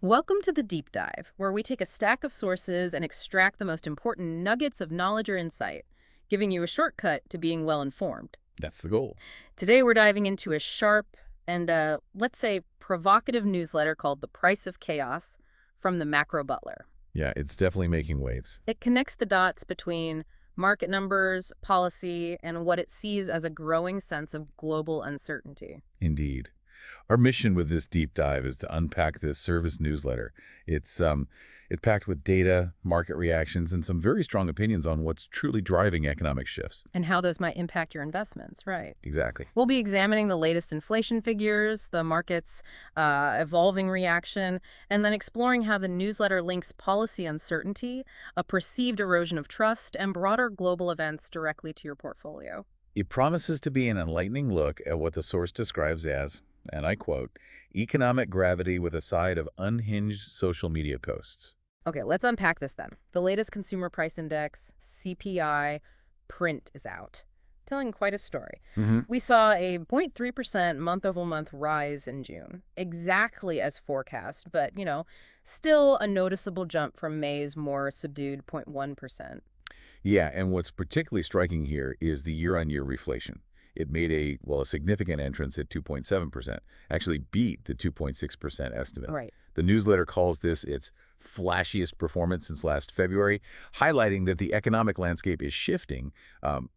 Welcome to the Deep Dive, where we take a stack of sources and extract the most important nuggets of knowledge or insight, giving you a shortcut to being well informed. That's the goal. Today, we're diving into a sharp and, let's say, provocative newsletter called The Price of Chaos from the Macro Butler. Yeah, it's definitely making waves. It connects the dots between market numbers, policy, and what it sees as a growing sense of global uncertainty. Indeed. Our mission with this deep dive is to unpack this service newsletter. It's packed with data, market reactions, and some very strong opinions on what's truly driving economic shifts. And how those might impact your investments, right? Exactly. We'll be examining the latest inflation figures, the market's evolving reaction, and then exploring how the newsletter links policy uncertainty, a perceived erosion of trust, and broader global events directly to your portfolio. It promises to be an enlightening look at what the source describes as, and I quote, economic gravity with a side of unhinged social media posts. Okay, let's unpack this then. The latest consumer price index, CPI, print is out, telling quite a story. We saw a 0.3% month-over-month rise in June, exactly as forecast, but, still a noticeable jump from May's more subdued 0.1%. Yeah, and what's particularly striking here is the year-on-year reflation. It made a significant entrance at 2.7%, actually beat the 2.6% estimate. Right. The newsletter calls this its flashiest performance since last February, highlighting that the economic landscape is shifting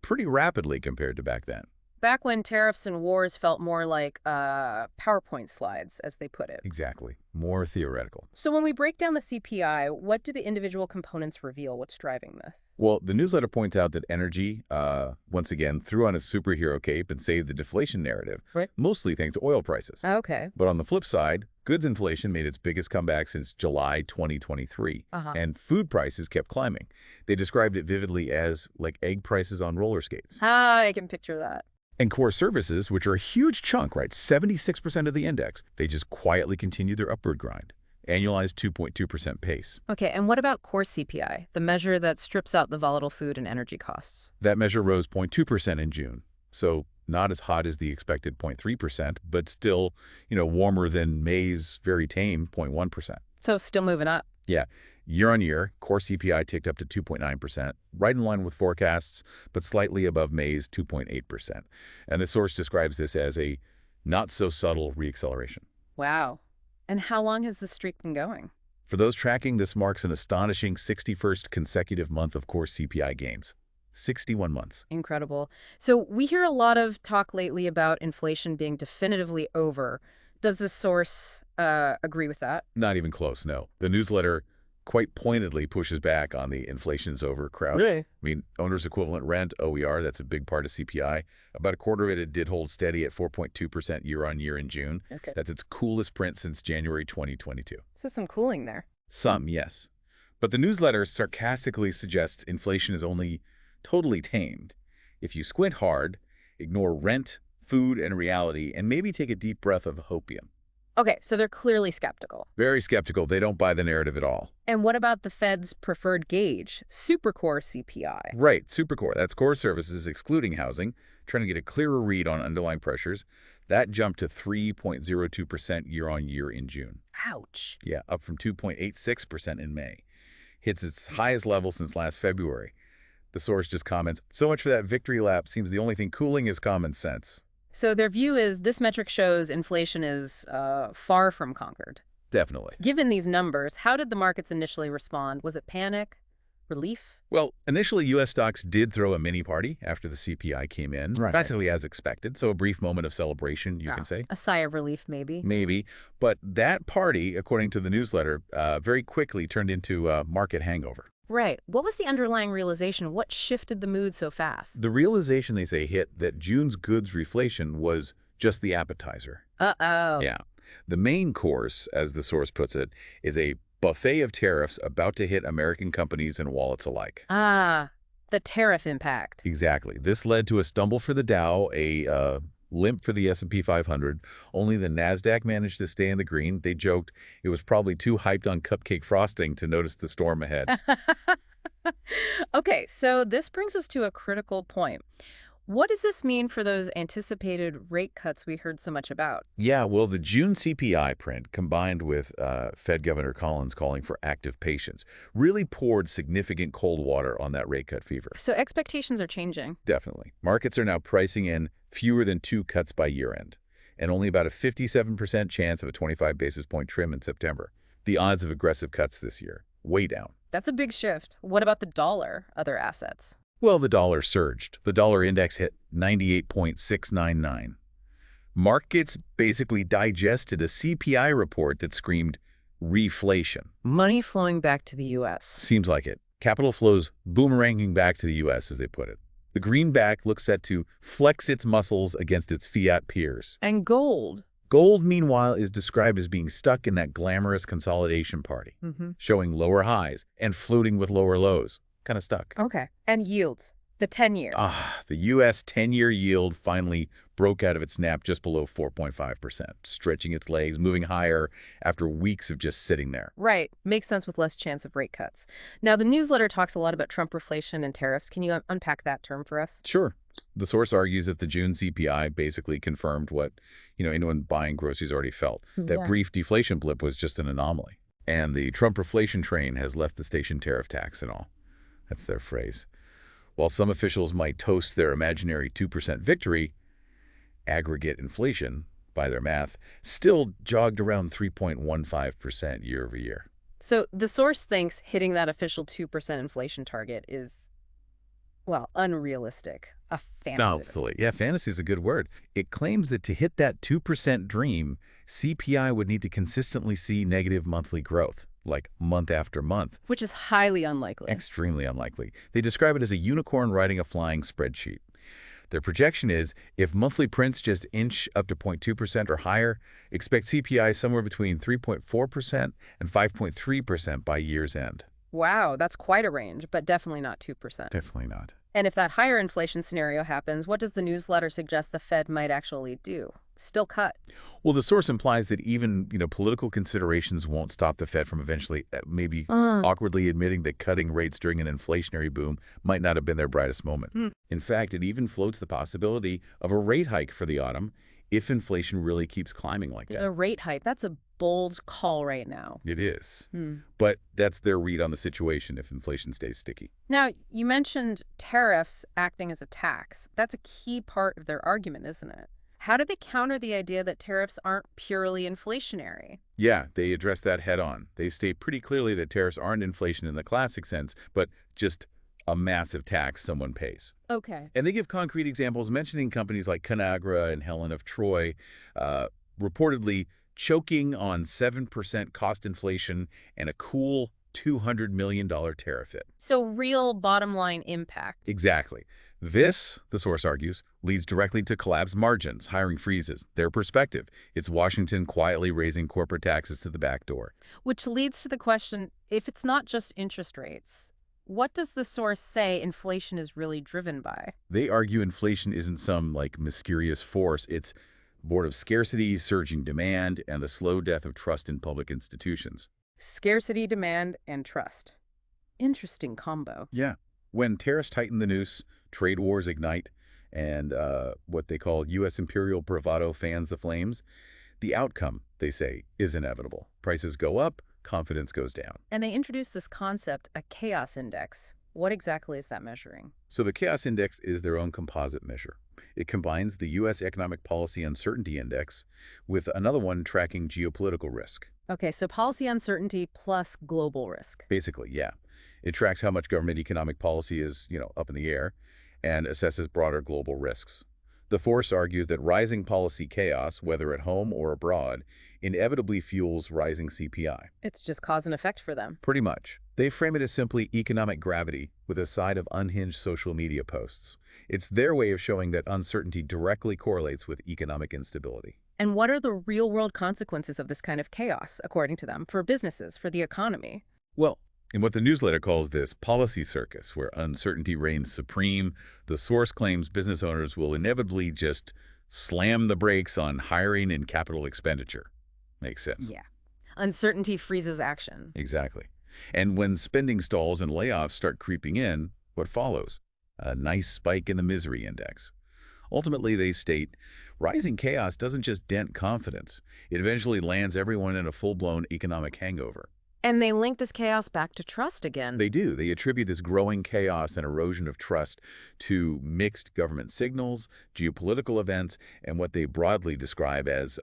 pretty rapidly compared to back then. Back when tariffs and wars felt more like PowerPoint slides, as they put it. Exactly. More theoretical. So when we break down the CPI, what do the individual components reveal? What's driving this? Well, the newsletter points out that energy, once again, threw on a superhero cape and saved the deflation narrative, Right. mostly thanks to oil prices. Okay. But on the flip side, goods inflation made its biggest comeback since July 2023, and food prices kept climbing. They described it vividly as like egg prices on roller skates. I can picture that. And core services, which are a huge chunk, right, 76% of the index, they just quietly continue their upward grind. Annualized 2.2% pace. Okay, and what about core CPI, the measure that strips out the volatile food and energy costs? That measure rose 0.2% in June. So not as hot as the expected 0.3%, but still, warmer than May's very tame 0.1%. So still moving up. Yeah. Year on year, core CPI ticked up to 2.9%, right in line with forecasts, but slightly above May's 2.8%. And the source describes this as a not-so-subtle reacceleration. Wow. And how long has this streak been going? For those tracking, this marks an astonishing 61st consecutive month of core CPI gains. 61 months. Incredible. So we hear a lot of talk lately about inflation being definitively over. Does this source agree with that? Not even close, no. The newsletter quite pointedly pushes back on the inflation's over crowd. Really? I mean, owner's equivalent rent, OER, that's a big part of CPI. About a quarter of it did hold steady at 4.2% year on year in June. Okay. That's its coolest print since January 2022. So some cooling there. Some, yes. But the newsletter sarcastically suggests inflation is only totally tamed if you squint hard, ignore rent, food, and reality, and maybe take a deep breath of hopium. Okay, so they're clearly skeptical. Very skeptical. They don't buy the narrative at all. And what about the Fed's preferred gauge, supercore CPI? Right, supercore. That's core services excluding housing, trying to get a clearer read on underlying pressures. That jumped to 3.02% year on year in June. Ouch. Yeah, up from 2.86% in May. Hits its highest level since last February. The source just comments, so much for that victory lap. Seems the only thing cooling is common sense. So their view is this metric shows inflation is far from conquered. Definitely. Given these numbers, how did the markets initially respond? Was it panic? Relief? Well, initially, U.S. stocks did throw a mini party after the CPI came in, Right. basically as expected. So a brief moment of celebration, you can say. A sigh of relief, maybe. Maybe. But that party, according to the newsletter, very quickly turned into a market hangover. Right. What was the underlying realization? What shifted the mood so fast? The realization, they say, hit that June's goods reflation was just the appetizer. Uh-oh. Yeah. The main course, as the source puts it, is a buffet of tariffs about to hit American companies and wallets alike. Ah, the tariff impact. Exactly. This led to a stumble for the Dow, a limp for the S&P 500. Only the NASDAQ managed to stay in the green. They joked it was probably too hyped on cupcake frosting to notice the storm ahead. Okay, so this brings us to a critical point. What does this mean for those anticipated rate cuts we heard so much about? Yeah, well, the June CPI print, combined with Fed Governor Collins calling for active patience, really poured significant cold water on that rate cut fever. So expectations are changing. Definitely. Markets are now pricing in fewer than 2 cuts by year end, and only about a 57% chance of a 25 basis point trim in September. The odds of aggressive cuts this year, way down. That's a big shift. What about the dollar, other assets? Well, the dollar surged. The dollar index hit 98.699. Markets basically digested a CPI report that screamed reflation. Money flowing back to the U.S. Seems like it. Capital flows boomeranging back to the U.S., as they put it. The greenback looks set to flex its muscles against its fiat peers. And gold. Gold, meanwhile, is described as being stuck in that glamorous consolidation party, showing lower highs and floating with lower lows. Kind of stuck. Okay. And yields. The 10-year. The U.S. 10-year yield finally broke out of its nap just below 4.5%, stretching its legs, moving higher after weeks of just sitting there. Right. Makes sense with less chance of rate cuts. Now, the newsletter talks a lot about Trump reflation and tariffs. Can you unpack that term for us? Sure. The source argues that the June CPI basically confirmed what, anyone buying groceries already felt. That brief deflation blip was just an anomaly. And the Trump reflation train has left the station tariff tax and all. That's their phrase. While some officials might toast their imaginary 2% victory, aggregate inflation, by their math, still jogged around 3.15% year over year. So the source thinks hitting that official 2% inflation target is, well, unrealistic. A fantasy. No, silly. Yeah, fantasy is a good word. It claims that to hit that 2% dream, CPI would need to consistently see negative monthly growth, like month after month. Which is highly unlikely. Extremely unlikely. They describe it as a unicorn riding a flying spreadsheet. Their projection is, if monthly prints just inch up to 0.2% or higher, expect CPI somewhere between 3.4% and 5.3% by year's end. Wow, that's quite a range, but definitely not 2%. Definitely not. And if that higher inflation scenario happens, what does the newsletter suggest the Fed might actually do? Still cut? Well, the source implies that even, political considerations won't stop the Fed from eventually maybe awkwardly admitting that cutting rates during an inflationary boom might not have been their brightest moment. In fact, it even floats the possibility of a rate hike for the autumn if inflation really keeps climbing like that. A rate hike, that's a bold call right now. It is. But that's their read on the situation if inflation stays sticky. Now, you mentioned tariffs acting as a tax. That's a key part of their argument, isn't it? How do they counter the idea that tariffs aren't purely inflationary? Yeah, they address that head on. They state pretty clearly that tariffs aren't inflation in the classic sense, but just a massive tax someone pays. Okay. And they give concrete examples, mentioning companies like Conagra and Helen of Troy, reportedly choking on 7% cost inflation and a cool $200 million tariff hit. So real bottom line impact. Exactly. This, the source argues, leads directly to collapsed margins, hiring freezes. Their perspective, it's Washington quietly raising corporate taxes to the back door. Which leads to the question, if it's not just interest rates, what does the source say inflation is really driven by? They argue inflation isn't some, mysterious force. It's born of scarcity, surging demand, and the slow death of trust in public institutions. Scarcity, demand, and trust. Interesting combo. Yeah. When tariffs tighten the noose, trade wars ignite, and what they call U.S. imperial bravado fans the flames, the outcome, they say, is inevitable. Prices go up, confidence goes down. And they introduced this concept, a chaos index. What exactly is that measuring? So the chaos index is their own composite measure. It combines the U.S. Economic Policy Uncertainty Index with another one tracking geopolitical risk. Okay, so policy uncertainty plus global risk. Basically, yeah. It tracks how much government economic policy is, up in the air and assesses broader global risks. The force argues that rising policy chaos, whether at home or abroad, inevitably fuels rising CPI. It's just cause and effect for them. Pretty much. They frame it as simply economic gravity with a side of unhinged social media posts. It's their way of showing that uncertainty directly correlates with economic instability. And what are the real-world consequences of this kind of chaos, according to them, for businesses, for the economy? Well, in what the newsletter calls this policy circus, where uncertainty reigns supreme, the source claims business owners will inevitably just slam the brakes on hiring and capital expenditure. Makes sense. Yeah. Uncertainty freezes action. Exactly. And when spending stalls and layoffs start creeping in, what follows? a nice spike in the misery index. Ultimately, they state, rising chaos doesn't just dent confidence. It eventually lands everyone in a full-blown economic hangover. And they link this chaos back to trust again. They do. They attribute this growing chaos and erosion of trust to mixed government signals, geopolitical events, and what they broadly describe as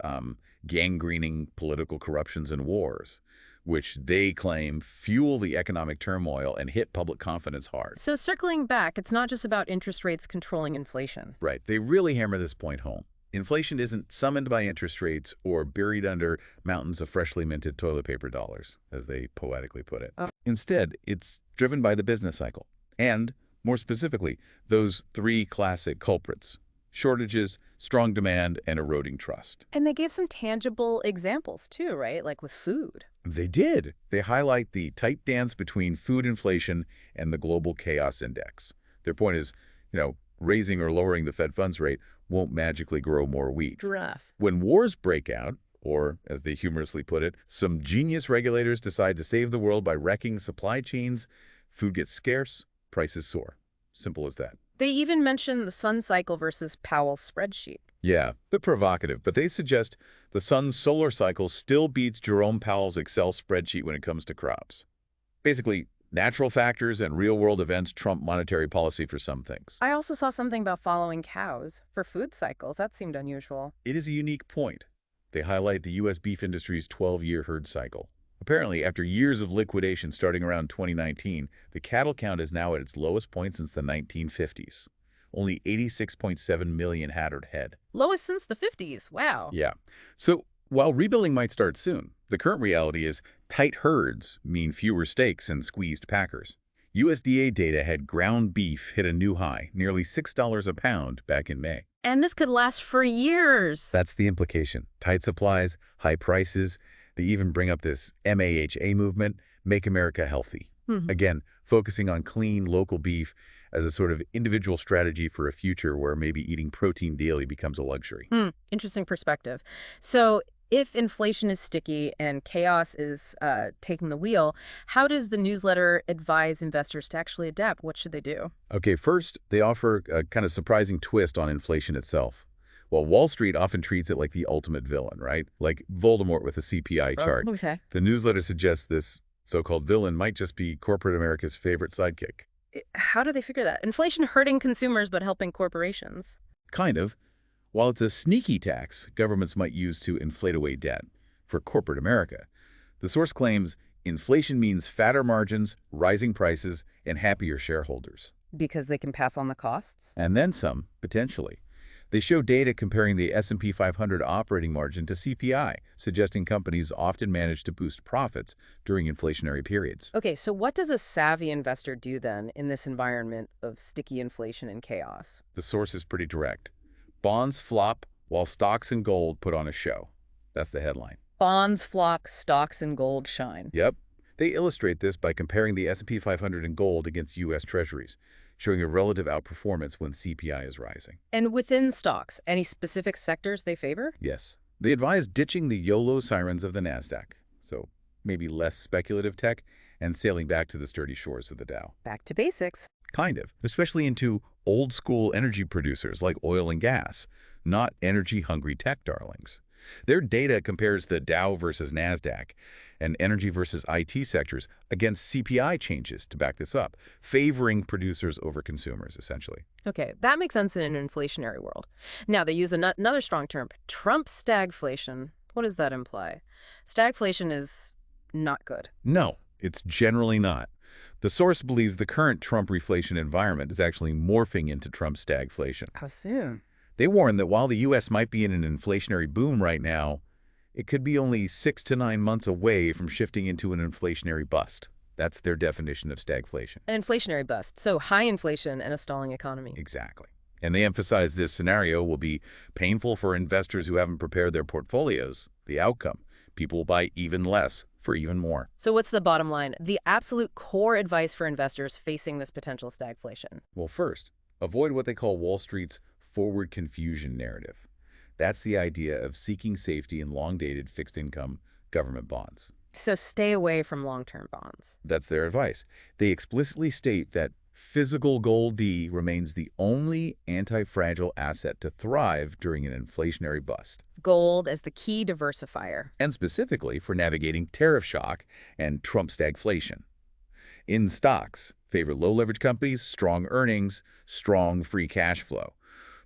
gangrening political corruptions and wars, which they claim fuel the economic turmoil and hit public confidence hard. So circling back, it's not just about interest rates controlling inflation. Right. They really hammer this point home. Inflation isn't summoned by interest rates or buried under mountains of freshly minted toilet paper dollars, as they poetically put it. Oh. Instead, it's driven by the business cycle. And, more specifically, those three classic culprits: shortages, strong demand, and eroding trust. And they gave some tangible examples too, right? Like with food. They did. They highlight the tight dance between food inflation and the global chaos index. Their point is, raising or lowering the Fed funds rate won't magically grow more wheat. Rough. When wars break out, or, as they humorously put it, some genius regulators decide to save the world by wrecking supply chains, food gets scarce, prices soar. Simple as that. They even mention the sun cycle versus Powell's spreadsheet. Yeah, bit provocative, but they suggest the sun's solar cycle still beats Jerome Powell's Excel spreadsheet when it comes to crops. Basically, natural factors and real-world events trump monetary policy for some things. I also saw something about following cows for food cycles. That seemed unusual. It is a unique point. They highlight the U.S. beef industry's 12-year herd cycle. Apparently, after years of liquidation starting around 2019, the cattle count is now at its lowest point since the 1950s. Only 86.7 million hattered head. Lowest since the 50s. Wow. Yeah. So, while rebuilding might start soon, the current reality is tight herds mean fewer steaks and squeezed packers. USDA data had ground beef hit a new high, nearly $6 a pound back in May. And this could last for years. That's the implication. Tight supplies, high prices. They even bring up this MAHA movement, Make America Healthy. Again, focusing on clean, local beef as a sort of individual strategy for a future where maybe eating protein daily becomes a luxury. Interesting perspective. So if inflation is sticky and chaos is taking the wheel, how does the newsletter advise investors to actually adapt? What should they do? Okay, first, they offer a kind of surprising twist on inflation itself. Well, Wall Street often treats it like the ultimate villain, right? Like Voldemort with a CPI chart. Okay. The newsletter suggests this so-called villain might just be corporate America's favorite sidekick. How do they figure that? Inflation hurting consumers but helping corporations. Kind of. While it's a sneaky tax governments might use to inflate away debt for corporate America, the source claims inflation means fatter margins, rising prices, and happier shareholders. Because they can pass on the costs? And then some, potentially. They show data comparing the S&P 500 operating margin to CPI, suggesting companies often manage to boost profits during inflationary periods. Okay, so what does a savvy investor do then in this environment of sticky inflation and chaos? The source is pretty direct. Bonds flop while stocks and gold put on a show. That's the headline. Bonds flock, stocks and gold shine. Yep. They illustrate this by comparing the S&P 500 and gold against U.S. Treasuries, showing a relative outperformance when CPI is rising. And within stocks, any specific sectors they favor? Yes. They advise ditching the YOLO sirens of the NASDAQ, so maybe less speculative tech, and sailing back to the sturdy shores of the Dow. Back to basics. Kind of, especially into old-school energy producers like oil and gas, not energy-hungry tech darlings. Their data compares the Dow versus NASDAQ and energy versus IT sectors against CPI changes to back this up, favoring producers over consumers, essentially. Okay, that makes sense in an inflationary world. Now, they use another strong term, Trump stagflation. What does that imply? Stagflation is not good. No, it's generally not. The source believes the current Trump reflation environment is actually morphing into Trump stagflation. How soon? They warn that while the U.S. might be in an inflationary boom right now, it could be only 6 to 9 months away from shifting into an inflationary bust. That's their definition of stagflation. An inflationary bust, so high inflation and a stalling economy. Exactly. And they emphasize this scenario will be painful for investors who haven't prepared their portfolios. The outcome, people will buy even less for even more. So what's the bottom line? The absolute core advice for investors facing this potential stagflation? Well, first, avoid what they call Wall Street's forward confusion narrative. That's the idea of seeking safety in long-dated fixed-income government bonds. So stay away from long-term bonds. That's their advice. They explicitly state that Physical gold D remains the only anti-fragile asset to thrive during an inflationary bust, Gold as the key diversifier. and specifically for navigating tariff shock and Trump stagflation. In stocks, favor low-leverage companies, strong earnings, strong free cash flow.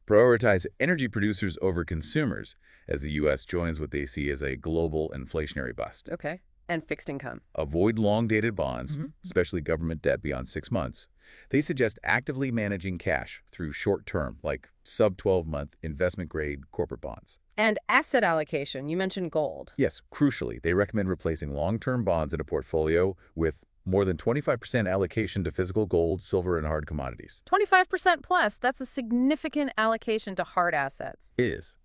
Prioritize energy producers over consumers as the U.S. joins what they see as a global inflationary bust. Okay. And fixed income. Avoid long-dated bonds, Mhm. especially government debt beyond 6 months. They suggest actively managing cash through short-term, like sub-12-month investment-grade corporate bonds. And asset allocation. You mentioned gold. Yes, crucially, they recommend replacing long-term bonds in a portfolio with more than 25% allocation to physical gold, silver, and hard commodities. 25% plus. That's a significant allocation to hard assets.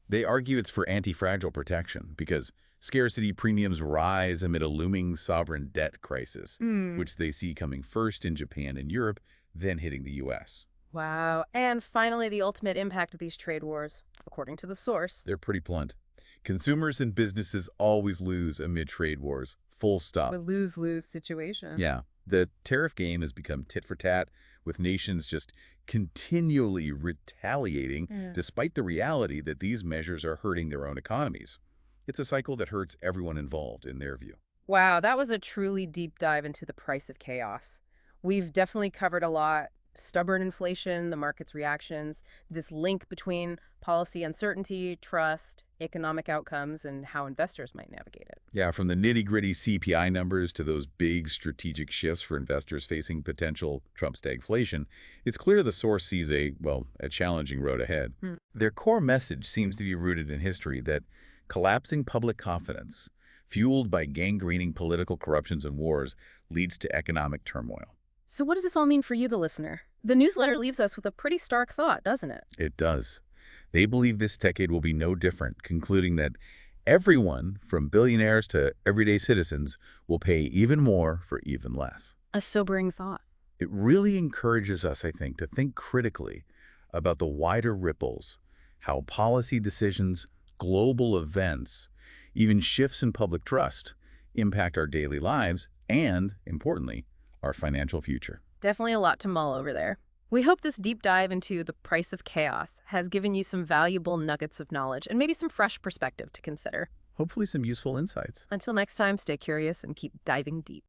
They argue it's for anti-fragile protection because scarcity premiums rise amid a looming sovereign debt crisis, which they see coming first in Japan and Europe, then hitting the U.S. Wow. And finally, the ultimate impact of these trade wars, according to the source. They're pretty blunt. Consumers and businesses always lose amid trade wars, full stop. A lose-lose situation. Yeah, the tariff game has become tit for tat, with nations just continually retaliating despite the reality that these measures are hurting their own economies. It's a cycle that hurts everyone involved, in their view. Wow, that was a truly deep dive into the price of chaos. We've definitely covered a lot. Stubborn inflation, the market's reactions, this link between policy uncertainty, trust, economic outcomes, and how investors might navigate it. Yeah, from the nitty-gritty CPI numbers to those big strategic shifts for investors facing potential Trump stagflation, it's clear the source sees a challenging road ahead. Their core message seems to be rooted in history that collapsing public confidence, fueled by gangrening political corruptions and wars, leads to economic turmoil. So what does this all mean for you, the listener? The newsletter leaves us with a pretty stark thought, doesn't it? It does. They believe this decade will be no different, concluding that everyone, from billionaires to everyday citizens, will pay even more for even less. A sobering thought. It really encourages us, I think, to think critically about the wider ripples, how policy decisions, global events, even shifts in public trust impact our daily lives and, importantly, our financial future. Definitely a lot to mull over there. We hope this deep dive into the price of chaos has given you some valuable nuggets of knowledge and maybe some fresh perspective to consider. Hopefully some useful insights. Until next time, stay curious and keep diving deep.